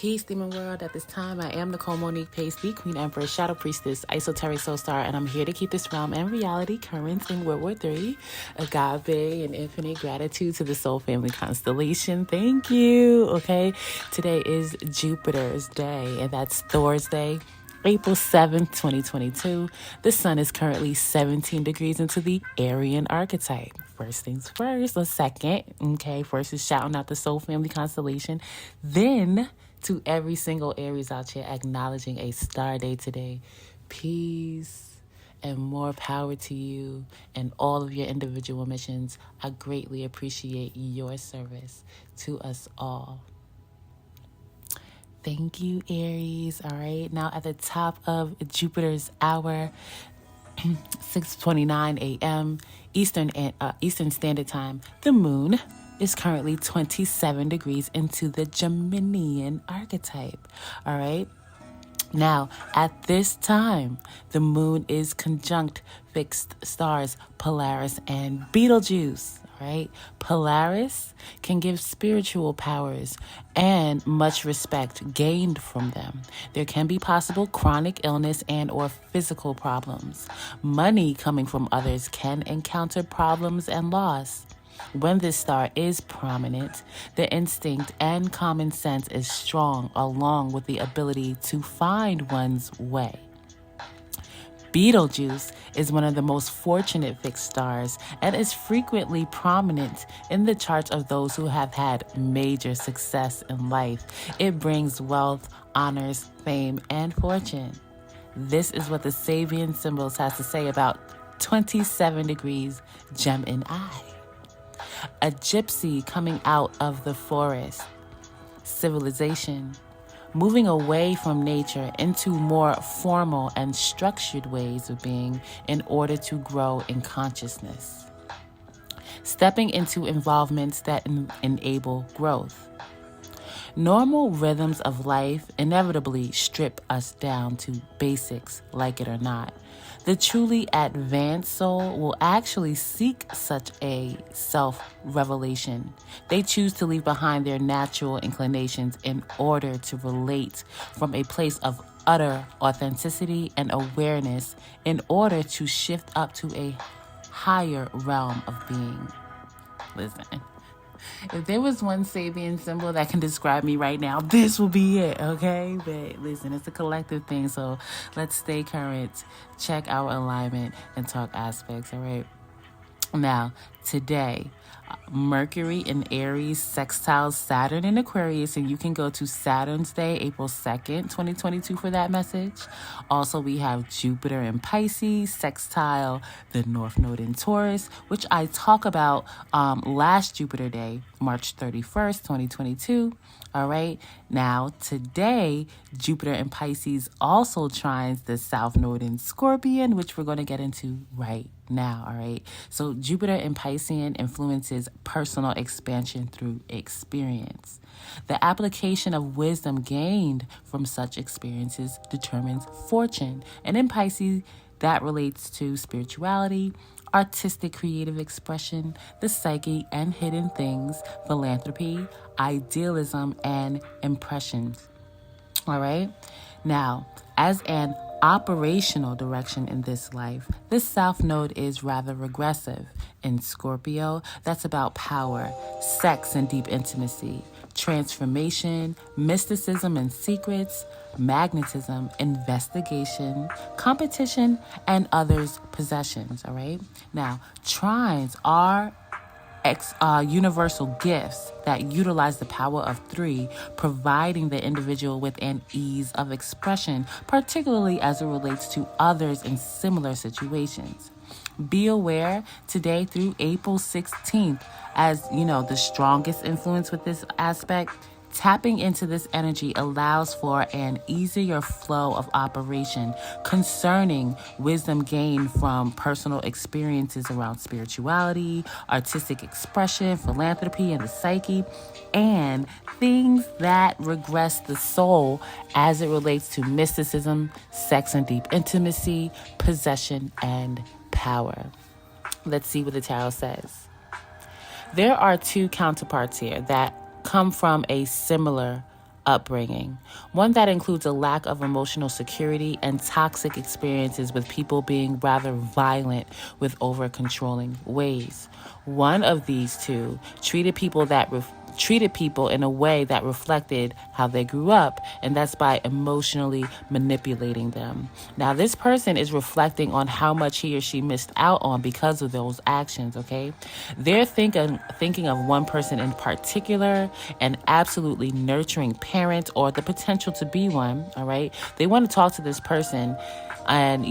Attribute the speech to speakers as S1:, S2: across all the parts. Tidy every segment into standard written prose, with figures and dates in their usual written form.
S1: Peace, Demon World. At this time, I am Nicole Monique Pace, the Queen Empress, Shadow Priestess, Esoteric Soul Star, and I'm here to keep this realm and reality current in World War III. Agave and infinite gratitude to the Soul Family Constellation. Thank you. Okay, today is Jupiter's Day, and that's Thursday, April 7th, 2022. The sun is currently 17 degrees into the Aryan archetype. First things first, a second. Okay, first is shouting out the Soul Family Constellation. Then to every single Aries out here, acknowledging a star day today. Peace and more power to you and all of your individual missions. I greatly appreciate your service to us all. Thank you, Aries. All right, now at the top of Jupiter's hour, 6:29 a.m. Eastern Standard Time, the moon is currently 27 degrees into the Geminian archetype. All right. Now, at this time, the moon is conjunct fixed stars Polaris and Betelgeuse. Right? Polaris can give spiritual powers and much respect gained from them. There can be possible chronic illness and or physical problems. Money coming from others can encounter problems and loss. When this star is prominent, the instinct and common sense is strong, along with the ability to find one's way. Betelgeuse is one of the most fortunate fixed stars and is frequently prominent in the charts of those who have had major success in life. It brings wealth, honors, fame, and fortune. This is what the Sabian Symbols has to say about 27 degrees Gemini. A gypsy coming out of the forest. Civilization. Moving away from nature into more formal and structured ways of being in order to grow in consciousness. Stepping into involvements that enable growth. Normal rhythms of life inevitably strip us down to basics, like it or not. The truly advanced soul will actually seek such a self-revelation. They choose to leave behind their natural inclinations in order to relate from a place of utter authenticity and awareness in order to shift up to a higher realm of being. Listen. If there was one Sabian symbol that can describe me right now, this will be it, okay? But listen, it's a collective thing, so let's stay current, check our alignment, and talk aspects, all right? Now, today, Mercury in Aries sextiles Saturn in Aquarius, and you can go to Saturn's Day, April 2nd, 2022 for that message. Also, we have Jupiter in Pisces sextile the North Node in Taurus, which I talk about last Jupiter Day, March 31st, 2022. All right. Now, today, Jupiter in Pisces also trines the South Node in Scorpion, which we're going to get into right now. All right. So Jupiter in Piscean influences personal expansion through experience. The application of wisdom gained from such experiences determines fortune. And in Pisces, that relates to spirituality, artistic creative expression, the psyche and hidden things, philanthropy, idealism, and impressions. All right. Now, as an operational direction in this life, this South Node is rather regressive. In Scorpio, that's about power, sex and deep intimacy, transformation, mysticism and secrets, magnetism, investigation, competition, and others' possessions, all right? Now, trines are universal gifts that utilize the power of three, providing the individual with an ease of expression, particularly as it relates to others in similar situations. Be aware today through April 16th, as you know, the strongest influence with this aspect. Tapping into this energy allows for an easier flow of operation concerning wisdom gained from personal experiences around spirituality, artistic expression, philanthropy, and the psyche, and things that regress the soul as it relates to mysticism, sex and deep intimacy, possession, and power. Let's see what the tarot says. There are two counterparts here that come from a similar upbringing, one that includes a lack of emotional security and toxic experiences with people being rather violent with over controlling ways. One of these two treated people in a way that reflected how they grew up, and that's by emotionally manipulating them. Now, this person is reflecting on how much he or she missed out on because of those actions, okay? They're thinking of one person in particular, an absolutely nurturing parent or the potential to be one, all right? They want to talk to this person and,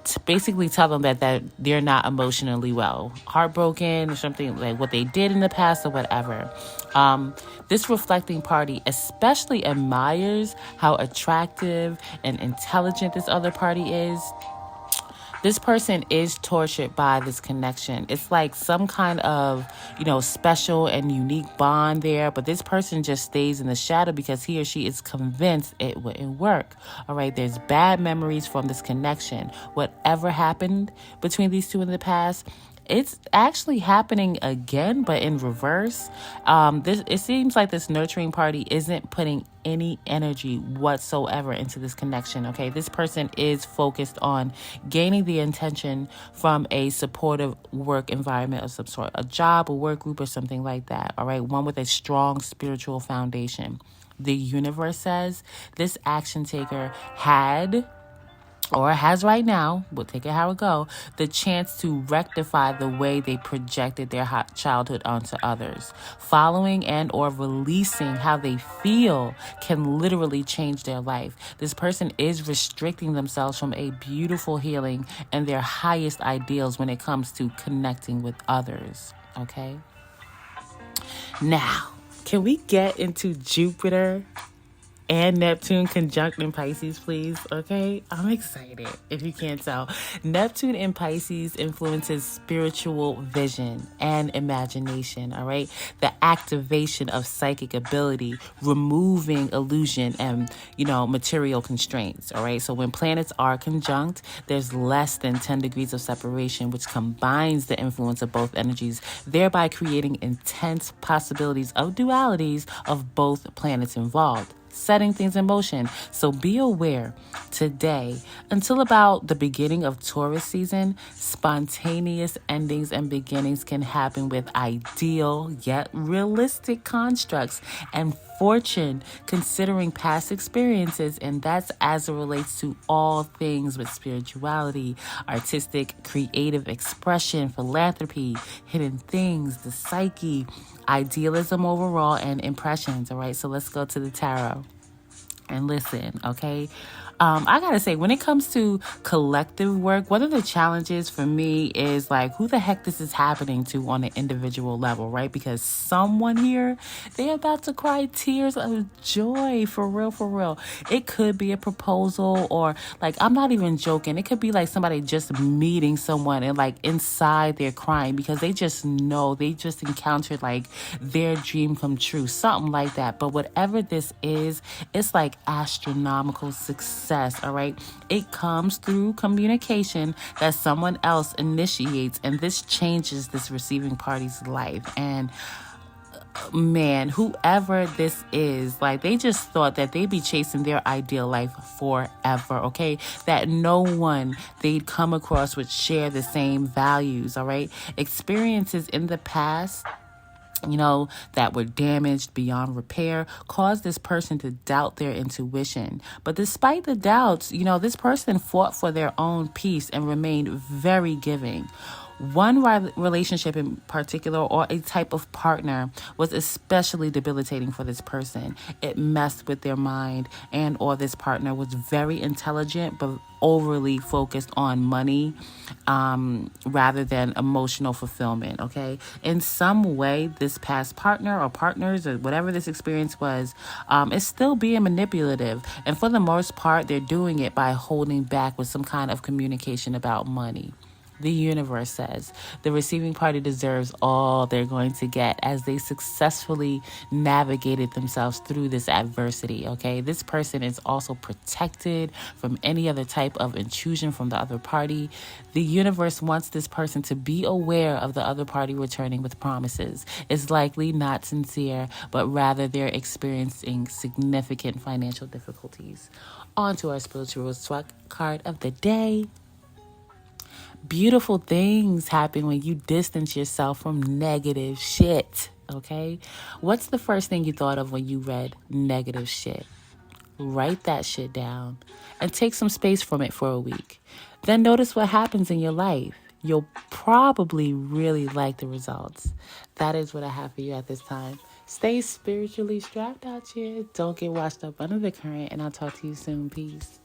S1: to basically tell them that they're not emotionally well, heartbroken or something, like what they did in the past or whatever. This reflecting party especially admires how attractive and intelligent this other party is. This person is tortured by this connection. It's like some kind of, special and unique bond there, but this person just stays in the shadow because he or she is convinced it wouldn't work. All right, there's bad memories from this connection. Whatever happened between these two in the past, it's actually happening again, but in reverse. It seems like this nurturing party isn't putting any energy whatsoever into this connection, okay? This person is focused on gaining the attention from a supportive work environment of some sort, a job, a work group, or something like that, all right? One with a strong spiritual foundation. The universe says this action taker had or has right now, we'll take it how it go, the chance to rectify the way they projected their childhood onto others. Following and or releasing how they feel can literally change their life. This person is restricting themselves from a beautiful healing and their highest ideals when it comes to connecting with others, okay? Now, can we get into Jupiter and Neptune conjunct in Pisces, please? Okay, I'm excited if you can't tell. Neptune in Pisces influences spiritual vision and imagination, all right? The activation of psychic ability, removing illusion and, material constraints, all right? So when planets are conjunct, there's less than 10 degrees of separation, which combines the influence of both energies, thereby creating intense possibilities of dualities of both planets involved, setting things in motion. So be aware today, until about the beginning of Taurus season, spontaneous endings and beginnings can happen with ideal yet realistic constructs and fortune considering past experiences, and that's as it relates to all things with spirituality, artistic, creative expression, philanthropy, hidden things, the psyche, idealism overall, and impressions. All right, so let's go to the tarot and listen, okay? I gotta say, when it comes to collective work, one of the challenges for me is like, who the heck this is happening to on an individual level, right? Because someone here, they're about to cry tears of joy, for real, for real. It could be a proposal, or like, I'm not even joking. It could be like somebody just meeting someone and like inside they're crying because they just know they just encountered like their dream come true, something like that. But whatever this is, it's like astronomical success. All right. It comes through communication that someone else initiates, and this changes this receiving party's life. And man, whoever this is, like, they just thought that they'd be chasing their ideal life forever, okay? That no one they'd come across would share the same values, all right? Experiences in the past, that were damaged beyond repair, caused this person to doubt their intuition. But despite the doubts, this person fought for their own peace and remained very giving. One relationship in particular, or a type of partner, was especially debilitating for this person. It messed with their mind, and or this partner was very intelligent but overly focused on money rather than emotional fulfillment, okay? In some way, this past partner or partners or whatever this experience was, is still being manipulative. And for the most part, they're doing it by holding back with some kind of communication about money. The universe says the receiving party deserves all they're going to get as they successfully navigated themselves through this adversity, okay? This person is also protected from any other type of intrusion from the other party. The universe wants this person to be aware of the other party returning with promises. It's likely not sincere, but rather they're experiencing significant financial difficulties. On to our spiritual swag card of the day. Beautiful things happen when you distance yourself from negative shit, okay? What's the first thing you thought of when you read negative shit? Write that shit down and take some space from it for a week. Then notice what happens in your life. You'll probably really like the results. That is what I have for you at this time. Stay spiritually strapped out here. Don't get washed up under the current, and I'll talk to you soon. Peace.